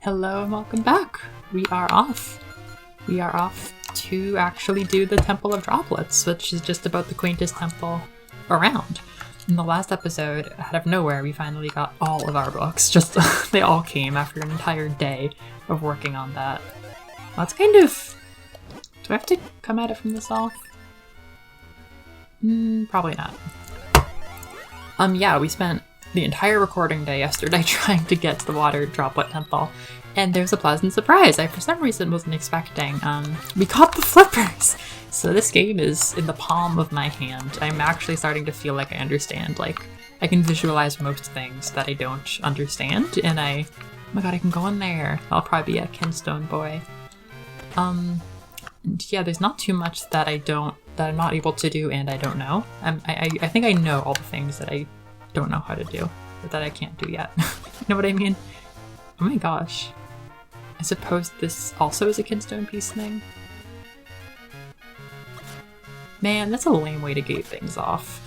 Hello and welcome back. We are off. We are off to actually do the Temple of Droplets, which is just about the quaintest temple around. In the last episode, out of nowhere, we finally got all of our books. Just they all came after an entire day of working on that. That's kind of... Do I have to come at it from this off? Probably not. Yeah, we spent the entire recording day yesterday trying to get to the water droplet temple, and there's a pleasant surprise I for some reason wasn't expecting. We got the flippers! So this game is in the palm of my hand. I'm actually starting to feel like I understand, like, I can visualize most things that I don't understand, and oh my god, I can go in there. I'll probably be a Kinstone boy. And yeah, there's not too much that I'm not able to do and I don't know. I think I know all the things that I don't know how to do, or that I can't do yet. You know what I mean? Oh my gosh. I suppose this also is a Kinstone piece thing? Man, that's a lame way to gate things off.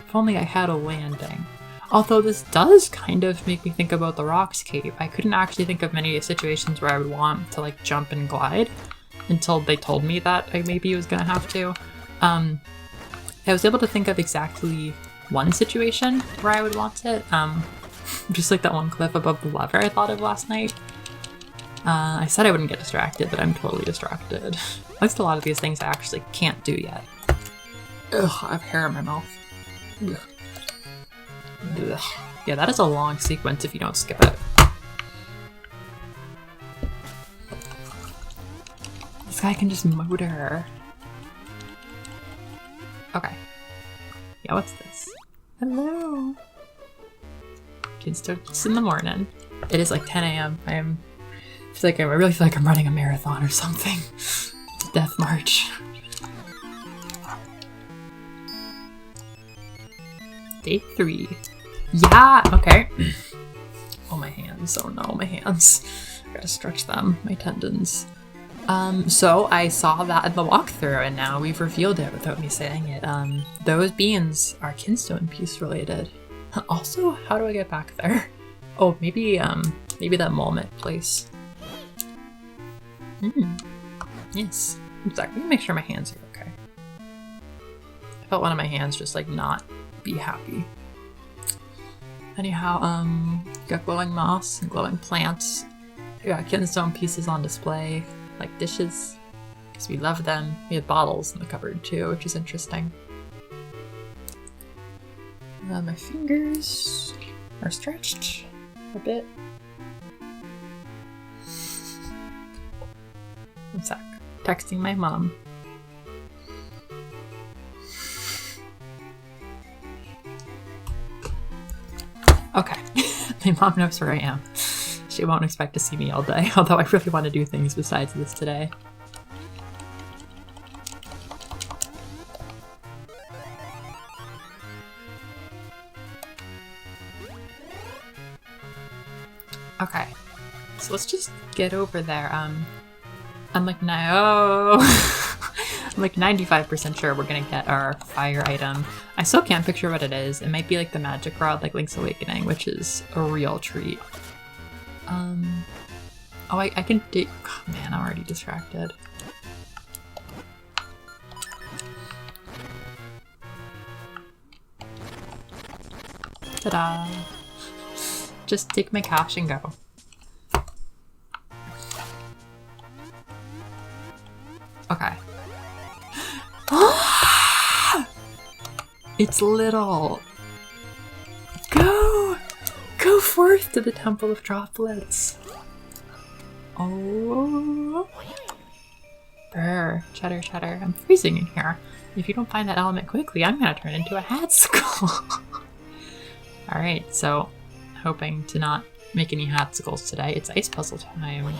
If only I had a landing. Although this does kind of make me think about the Rocks Cave. I couldn't actually think of many situations where I would want to like jump and glide until they told me that I maybe was gonna have to. I was able to think of exactly one situation where I would want it. Just like that one cliff above the lever I thought of last night. I said I wouldn't get distracted, but I'm totally distracted. At least a lot of these things I actually can't do yet. Ugh, I have hair in my mouth. Ugh. Ugh. Yeah, that is a long sequence if you don't skip it. This guy can just motor. Okay. Yeah, what's this? Hello. It's in the morning. It is like 10 a.m. I really feel like I'm running a marathon or something. Death march. Day 3. Yeah, okay. Oh, my hands. Oh no, my hands. I gotta stretch them, my tendons. So I saw that in the walkthrough and now we've revealed it without me saying it. Those beans are Kinstone piece related. Also, how do I get back there? Oh, maybe that Mulmet place. Yes. Let me make sure my hands are okay. I felt one of my hands just like not be happy. Anyhow, got glowing moss and glowing plants. We got Kinstone pieces on display, like dishes, because we love them. We had bottles in the cupboard too, which is interesting. My fingers are stretched a bit. One sec. Texting my mom. Okay. My mom knows where I am. She won't expect to see me all day, although I really want to do things besides this today. Okay, so let's just get over there. I'm like 95% sure we're gonna get our fire item. I still can't picture what it is. It might be like the magic rod, like Link's Awakening, which is a real treat. Oh, I can do. Oh, man, I'm already distracted. Ta-da! Just take my cash and go. Okay. It's little. Go! Go forth to the Temple of Droplets. Oh. Brr, cheddar, cheddar. I'm freezing in here. If you don't find that element quickly, I'm gonna turn into a hatsicle. Alright, so hoping to not make any hatsicles today. It's ice puzzle time.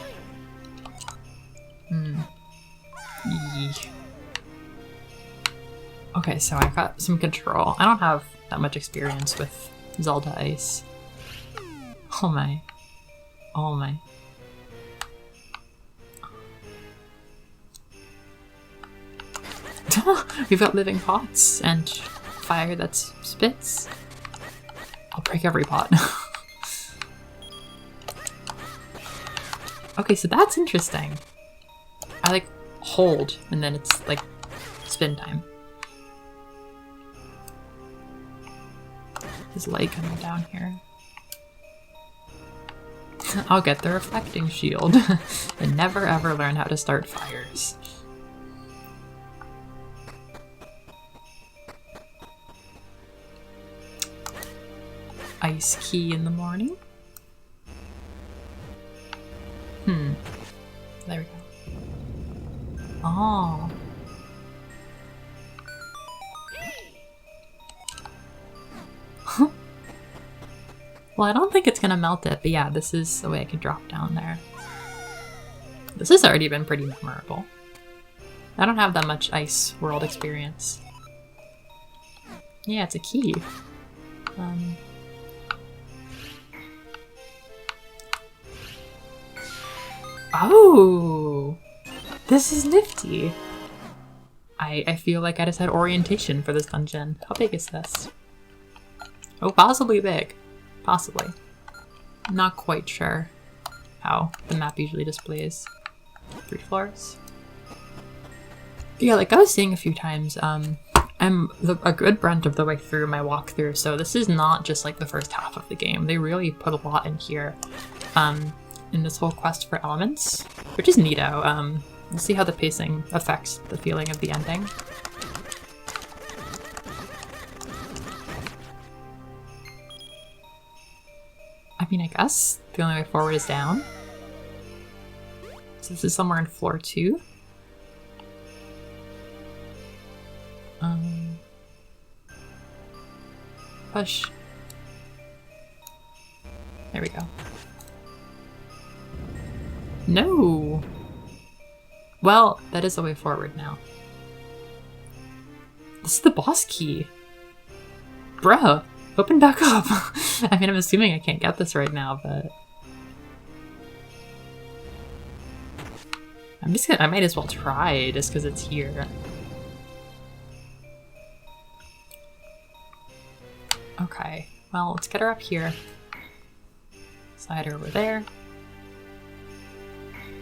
Okay, so I got some control. I don't have that much experience with Zelda Ice. Oh my. Oh my. We've got living pots and fire that spits. I'll break every pot. Okay, so that's interesting. I like hold and then it's like spin time. His light coming down here. I'll get the reflecting shield and never ever learn how to start fires. Ice key in the morning. There we go. Oh. Well, I don't think it's gonna melt it, but yeah, this is the way I can drop down there. This has already been pretty memorable. I don't have that much Ice World experience. Yeah, it's a key. Oh! This is nifty! I feel like I just had orientation for this dungeon. How big is this? Oh, possibly big. Possibly. Not quite sure how the map usually displays. 3 floors? Yeah, like I was saying a few times, I'm a good brunt of the way through my walkthrough, so this is not just like the first half of the game. They really put a lot in here. In this whole quest for elements, which is neato. We'll see how the pacing affects the feeling of the ending. I mean, I guess the only way forward is down. So this is somewhere in floor 2. Push. There we go. No! Well, that is the way forward now. This is the boss key. Bruh, open back up. I mean, I'm assuming I can't get this right now, but... I might as well try just because it's here. Okay, well, let's get her up here. Slide her over there.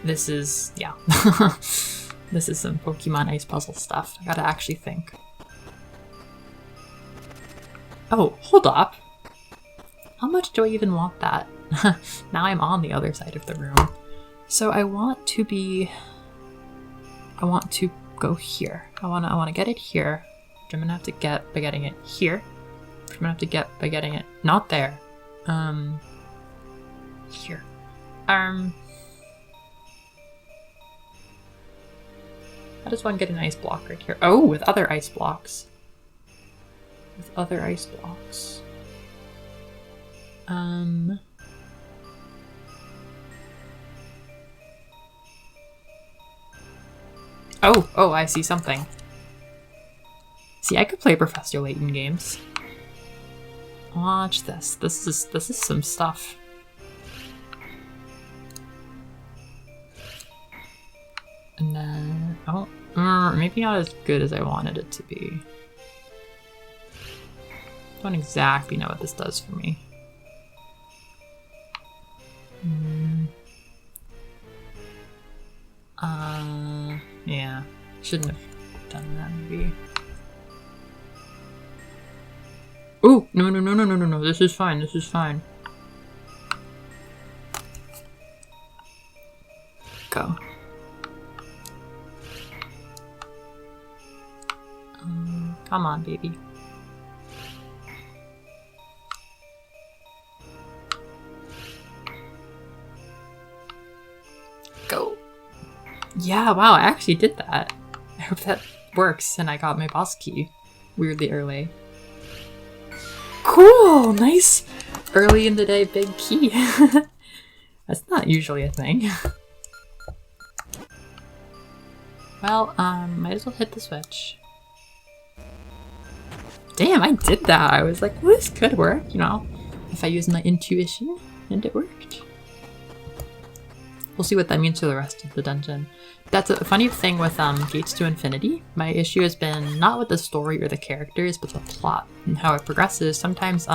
This is, yeah. This is some Pokemon Ice puzzle stuff. I gotta actually think. Oh, hold up. How much do I even want that? Now I'm on the other side of the room. So I want to go here. I want to get it here. Which I'm gonna have to get by getting it here. Which I'm gonna have to get by getting it not there. Here. How does one get an ice block right here? Oh, with other ice blocks. With other ice blocks. Oh, I see something. See, I could play Professor Layton games. Watch this. This is some stuff. And then, oh, maybe not as good as I wanted it to be. Don't exactly know what this does for me. Yeah, shouldn't have done that maybe. Oh, no, this is fine, this is fine. Go. Come on, baby. Go. Yeah, wow, I actually did that. I hope that works and I got my boss key weirdly early. Cool! Nice! Early in the day, big key. That's not usually a thing. Well, might as well hit the switch. Damn, I did that! I was like, well, this could work, you know, if I use my intuition, and it worked. We'll see what that means for the rest of the dungeon. That's a funny thing with Gates to Infinity. My issue has been not with the story or the characters, but the plot and how it progresses. Sometimes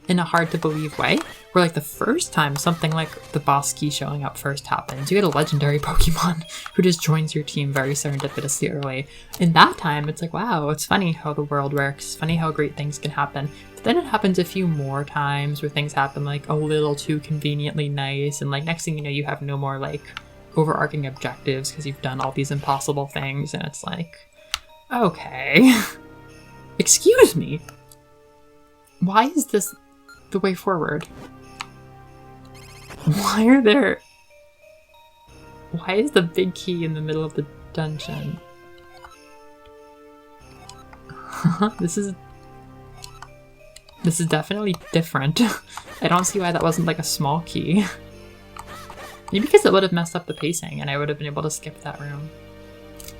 in a hard to believe way, where like the first time something like the boss key showing up first happens, you get a legendary Pokemon who just joins your team very serendipitously early. In that time, it's like, wow, it's funny how the world works, it's funny how great things can happen. But then it happens a few more times where things happen like a little too conveniently nice, and like next thing you know, you have no more like overarching objectives because you've done all these impossible things, and it's like, okay. Excuse me? Why is this the way forward? Why is the big key in the middle of the dungeon? This is definitely different. I don't see why that wasn't like a small key. Maybe because it would have messed up the pacing and I would have been able to skip that room.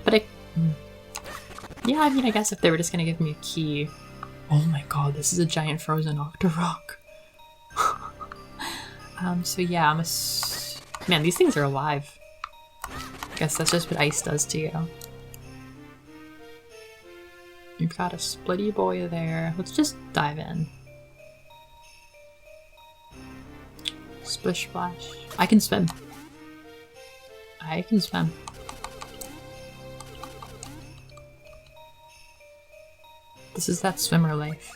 But yeah, I mean, I guess if they were just gonna give me a key. Oh my god, this is a giant frozen Octorok. So yeah, man, these things are alive. I guess that's just what ice does to you. You've got a splitty boy there. Let's just dive in. Splish splash. I can swim. I can swim. This is that swimmer life.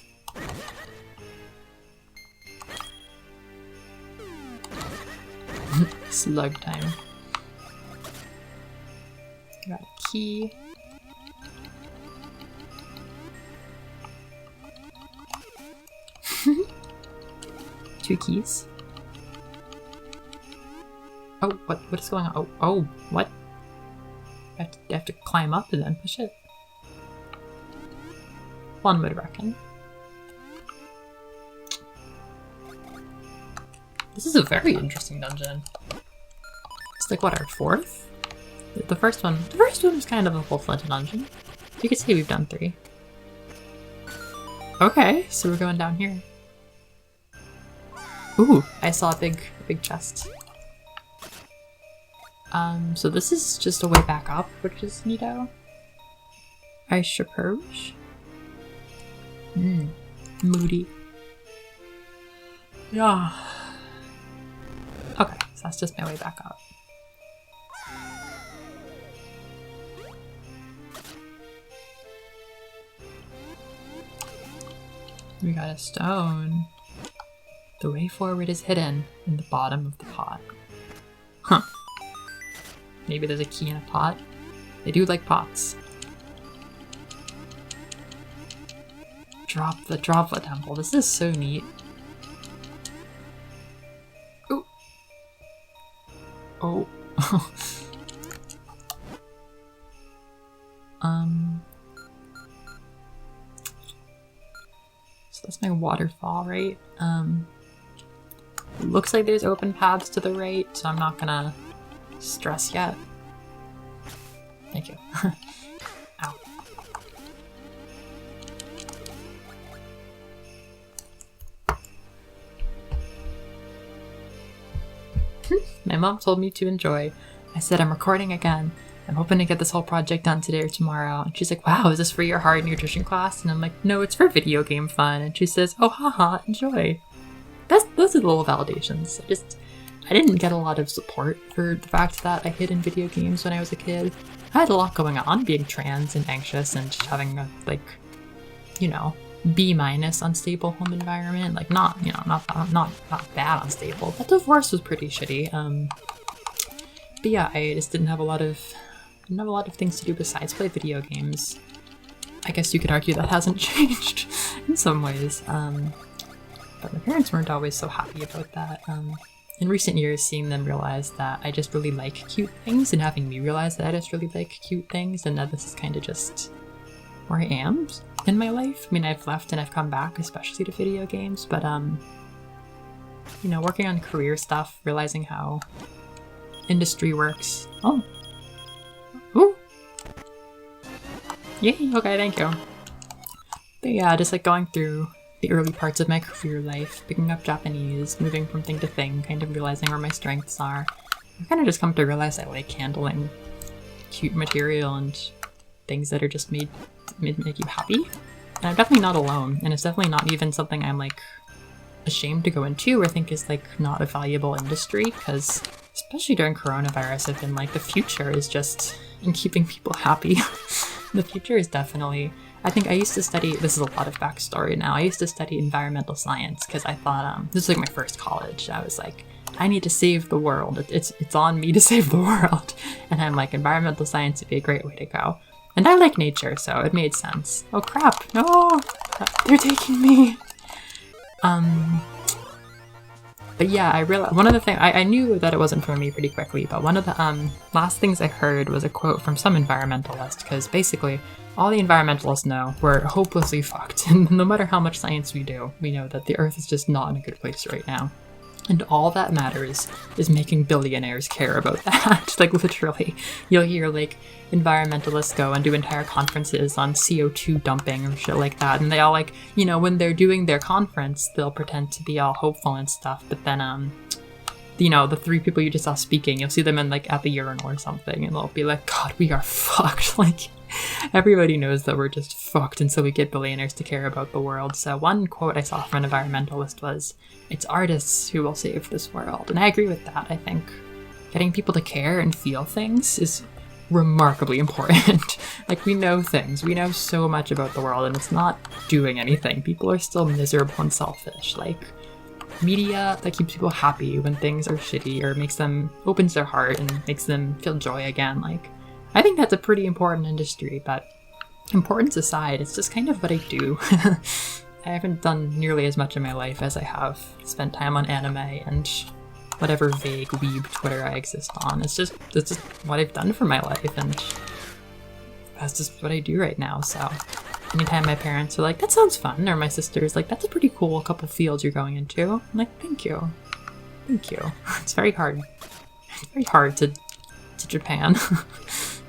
Slug time. Got a key. Two keys. Oh, what is going on? Oh, what? I have to climb up and then push it. One would reckon. This is a very interesting dungeon. It's like, what, our fourth? The first one was kind of a full-fledged dungeon. You could say we've done 3. Okay, so we're going down here. Ooh, I saw a big chest. So this is just a way back up, which is neato. I suppose. Moody. Yeah. Okay, so that's just my way back up. We got a stone. The way forward is hidden in the bottom of the pot. Huh. Maybe there's a key in a pot. They do like pots. The Droplet Temple. This is so neat. Ooh. Oh. So that's my waterfall, right? Looks like there's open paths to the right, so I'm not gonna stress yet. Thank you. Ow. My mom told me to enjoy. I said, I'm recording again. I'm hoping to get this whole project done today or tomorrow. And she's like, wow, is this for your hard nutrition class? And I'm like, no, it's for video game fun. And she says, oh, haha, enjoy. Those are the little validations. I didn't get a lot of support for the fact that I hid in video games when I was a kid. I had a lot going on, being trans and anxious and just having a, like, you know, B- unstable home environment. Like, not bad unstable, but divorce was pretty shitty. But yeah, I just didn't have a lot of things to do besides play video games. I guess you could argue that hasn't changed in some ways. But my parents weren't always so happy about that. In recent years, seeing them realize that I just really like cute things and having me realize that I just really like cute things and that this is kind of just where I am in my life. I mean, I've left and I've come back, especially to video games, but you know, working on career stuff, realizing how industry works. Oh. Ooh. Yay, okay, thank you. But yeah, just like going through the early parts of my career life, picking up Japanese, moving from thing to thing, kind of realizing where my strengths are. I've kind of just come to realize I like handling cute material and things that are just made to make you happy. And I'm definitely not alone, and it's definitely not even something I'm like ashamed to go into or think is like not a valuable industry, because especially during coronavirus, I've been like, the future is just in keeping people happy. The future is definitely, I think I used to study, this is a lot of backstory now, I used to study environmental science because I thought, this was like my first college. I was like, I need to save the world. It's on me to save the world. And I'm like, environmental science would be a great way to go. And I like nature, so it made sense. Oh crap, no! They're taking me! But yeah, I realized, one of the things, I knew that it wasn't for me pretty quickly, but one of the last things I heard was a quote from some environmentalist, because basically, all the environmentalists know we're hopelessly fucked, and no matter how much science we do, we know that the Earth is just not in a good place right now. And all that matters is making billionaires care about that. Like, literally. You'll hear, like, environmentalists go and do entire conferences on CO2 dumping or shit like that. And they all, like, you know, when they're doing their conference, they'll pretend to be all hopeful and stuff. But then, you know, the 3 people you just saw speaking, you'll see them in, like, at the urinal or something. And they'll be like, God, we are fucked. Like, everybody knows that we're just fucked. And so we get billionaires to care about the world. So one quote I saw from an environmentalist was, it's artists who will save this world. And I agree with that. I think getting people to care and feel things is remarkably important. Like, we know things. We know so much about the world and it's not doing anything. People are still miserable and selfish. Like, media that keeps people happy when things are shitty or makes them, opens their heart and makes them feel joy again. Like, I think that's a pretty important industry, but importance aside, it's just kind of what I do. I haven't done nearly as much in my life as I have spent time on anime and whatever vague weeb Twitter I exist on. It's just what I've done for my life, and that's just what I do right now. So anytime my parents are like, that sounds fun, or my sister's like, that's a pretty cool couple fields you're going into, I'm like, thank you. Thank you. It's very hard. It's very hard to Japan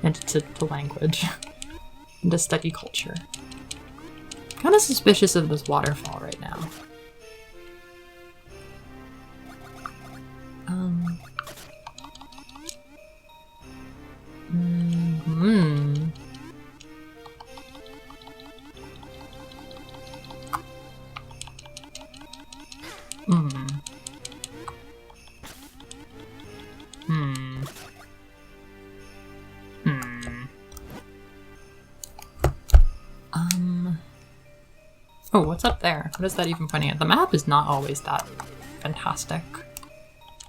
and to language and to study culture. Kind of suspicious of this waterfall right now. Oh, what's up there? What is that even pointing at? The map is not always that fantastic.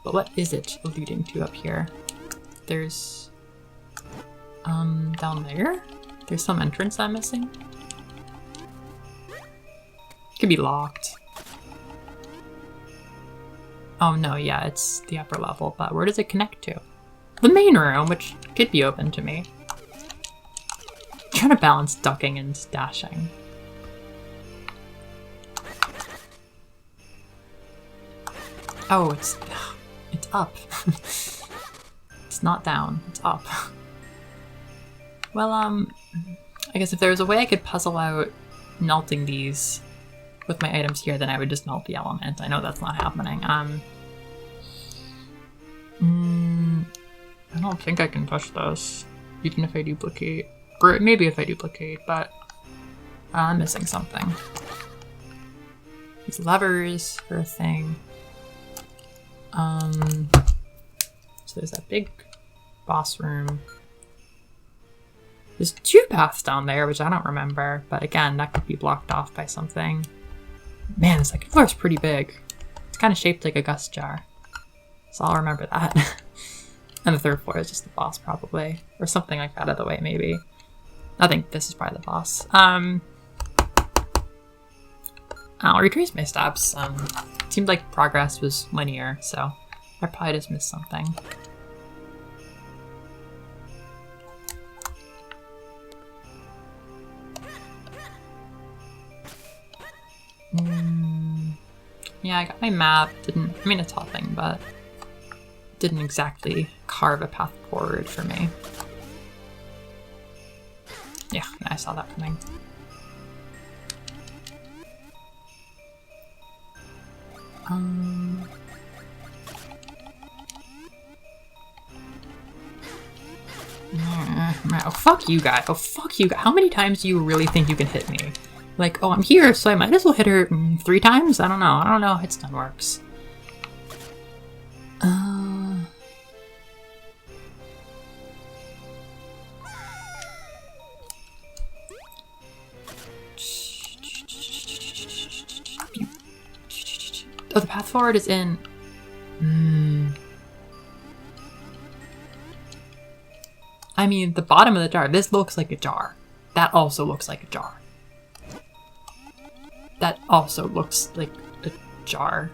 But what is it alluding to up here? There's... down there? There's some entrance I'm missing? It could be locked. Oh no, yeah, it's the upper level, but where does it connect to? The main room, which could be open to me. I'm trying to balance ducking and dashing. Oh, it's up. It's not down, it's up. Well, I guess if there was a way I could puzzle out melting these with my items here, then I would just melt the element. I know that's not happening. I don't think I can touch this, even if I duplicate. Or maybe if I duplicate, but I'm missing something. These levers for a thing. So there's that big boss room. There's 2 paths down there, which I don't remember, but again, that could be blocked off by something. Man, the second floor is pretty big. It's kind of shaped like a gust jar. So I'll remember that. And the 3rd floor is just the boss, probably. Or something like that out of the way, maybe. I think this is probably the boss. I'll retrace my steps. It seemed like progress was linear, so I probably just missed something. Yeah, I got my map. I mean, it's helping, but didn't exactly carve a path forward for me. Yeah, I saw that coming. Oh, fuck you guys. Oh, fuck you guys. How many times do you really think you can hit me? Like, oh, I'm here, so I might as well hit her 3 times? I don't know. I don't know how hitstun works. Oh, the path forward is in... I mean, the bottom of the jar. This looks like a jar. That also looks like a jar. That also looks like a jar.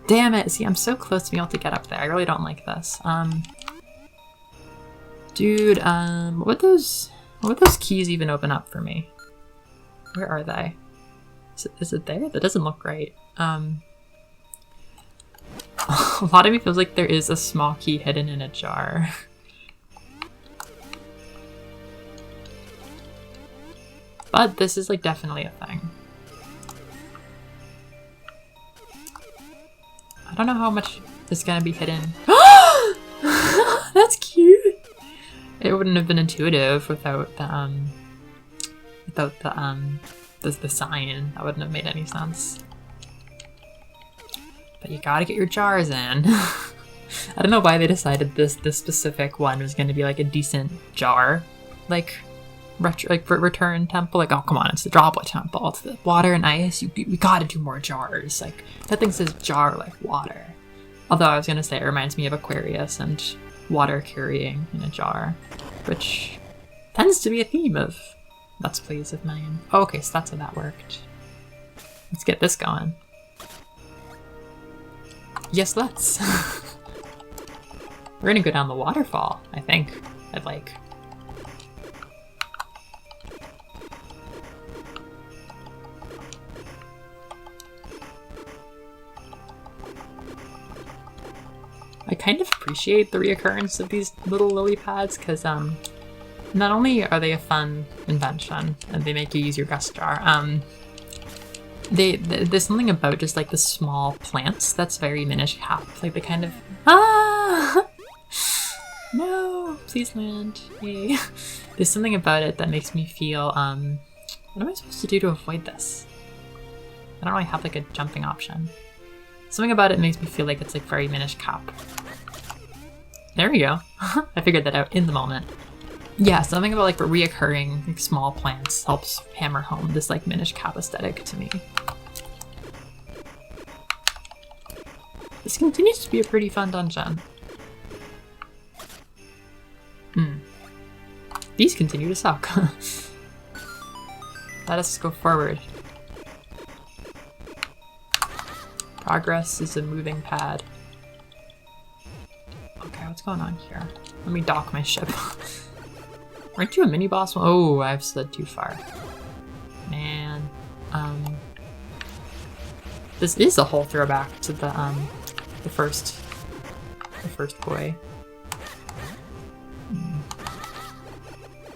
Damn it. See, I'm so close to being able to get up there. I really don't like this. Dude, what would those keys even open up for me? Where are they? Is it there? That doesn't look right. A lot of me feels like there is a small key hidden in a jar. But this is like definitely a thing. I don't know how much is gonna be hidden. That's cute! It wouldn't have been intuitive without the sign. That wouldn't have made any sense. But you gotta get your jars in. I don't know why they decided this specific one was gonna be like a decent jar. Like, return temple. Like, oh, come on, it's the Droplet temple. It's the water and ice. We gotta do more jars. Like, that thing says jar like water. Although I was gonna say it reminds me of Aquarius and water carrying in a jar, which tends to be a theme of Let's Plays of mine. Oh, okay, so that's how that worked. Let's get this going. Yes, let's. We're gonna go down the waterfall, I think. I'd like. I kind of appreciate the reoccurrence of these little lily pads because not only are they a fun invention and they make you use your gust jar, there's something about just like the small plants that's very Minish Cap. Like they kind of no, please land. Yay. There's something about it that makes me feel what am I supposed to do to avoid this? I don't really have like a jumping option. Something about it makes me feel like it's like very Minish Cap. There we go. I figured that out in the moment. Yeah, something about like reoccurring like, small plants helps hammer home this like Minish Cap aesthetic to me. This continues to be a pretty fun dungeon. These continue to suck. Let us go forward. Progress is a moving pad. Okay, what's going on here? Let me dock my ship. Aren't you a mini boss? Oh, I've slid too far. Man. This is a whole throwback to the first boy.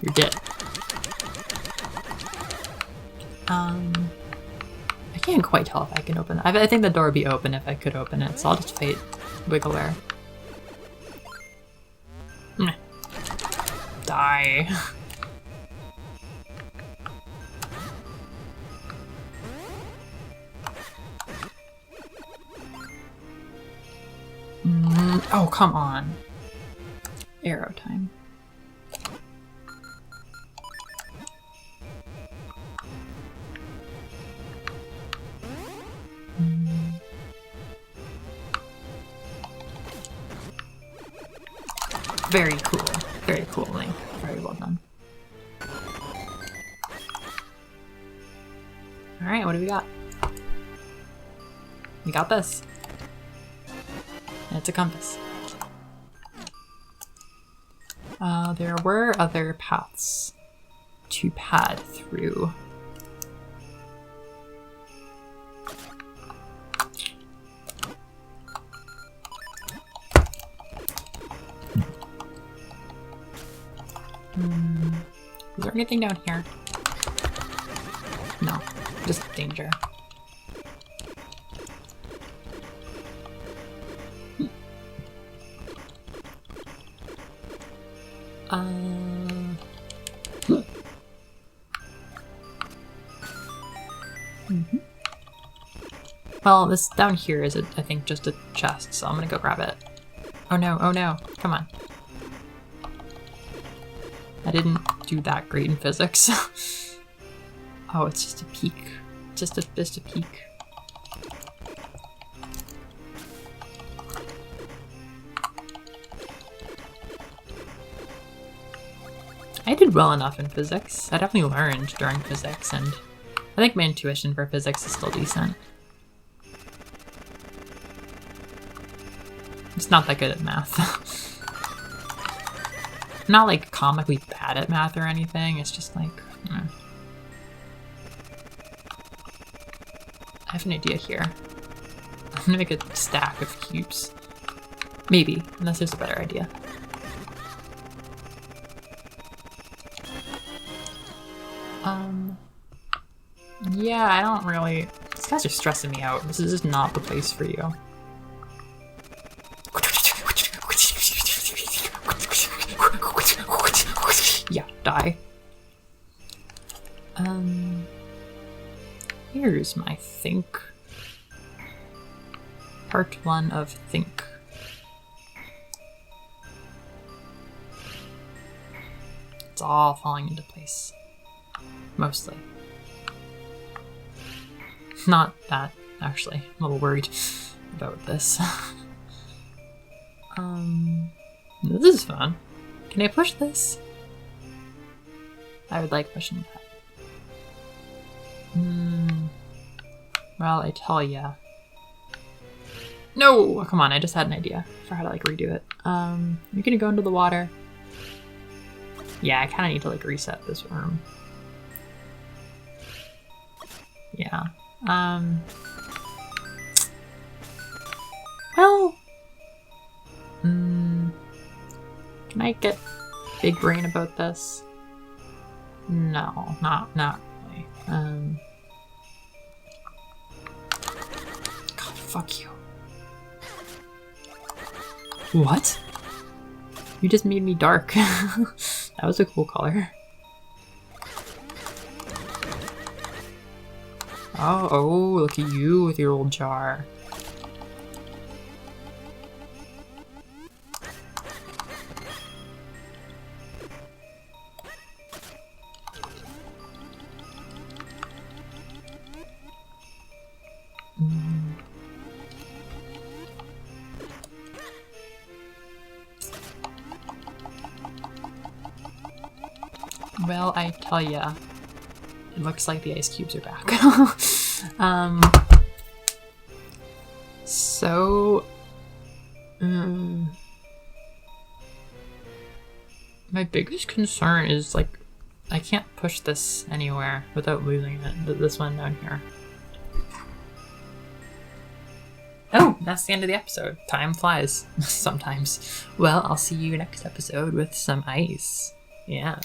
You're dead. I can't quite tell if I can open it. I think the door would be open if I could open it, so I'll just wait. Wiggleware. Die. Oh, come on. Arrow time. Very cool. Very cool, Link. Very well done. Alright, what do we got? We got this. And it's a compass. There were other paths to pad through. Is there anything down here? No, just danger. Well, this down here is, I think, just a chest, so I'm gonna go grab it. Oh no, come on. I didn't do that great in physics. Oh, it's just a peak. Just a peak. I did well enough in physics. I definitely learned during physics, and I think my intuition for physics is still decent. It's not that good at math. I'm not like comically bad at math or anything, it's just like, I have an idea here. I'm gonna make a stack of cubes. Maybe, unless there's a better idea. Yeah, I don't really... These guys are stressing me out. This is just not the place for you. Yeah, die. Here's my think. Part 1 of think. It's all falling into place. Mostly. Not that, actually. I'm a little worried about this. This is fun. Can I push this? I would like pushing that. Well, I tell ya. No! Oh, come on, I just had an idea for how to, like, redo it. You're gonna go into the water. Yeah, I kind of need to, like, reset this room. Yeah. Well... Can I get big brain about this? No, not really. God, fuck you. What? You just made me dark. That was a cool color. Oh, look at you with your old jar. Well, I tell ya, it looks like the ice cubes are back. My biggest concern is, like, I can't push this anywhere without losing it. This one down here. Oh, that's the end of the episode. Time flies sometimes. Well, I'll see you next episode with some ice. Yeah.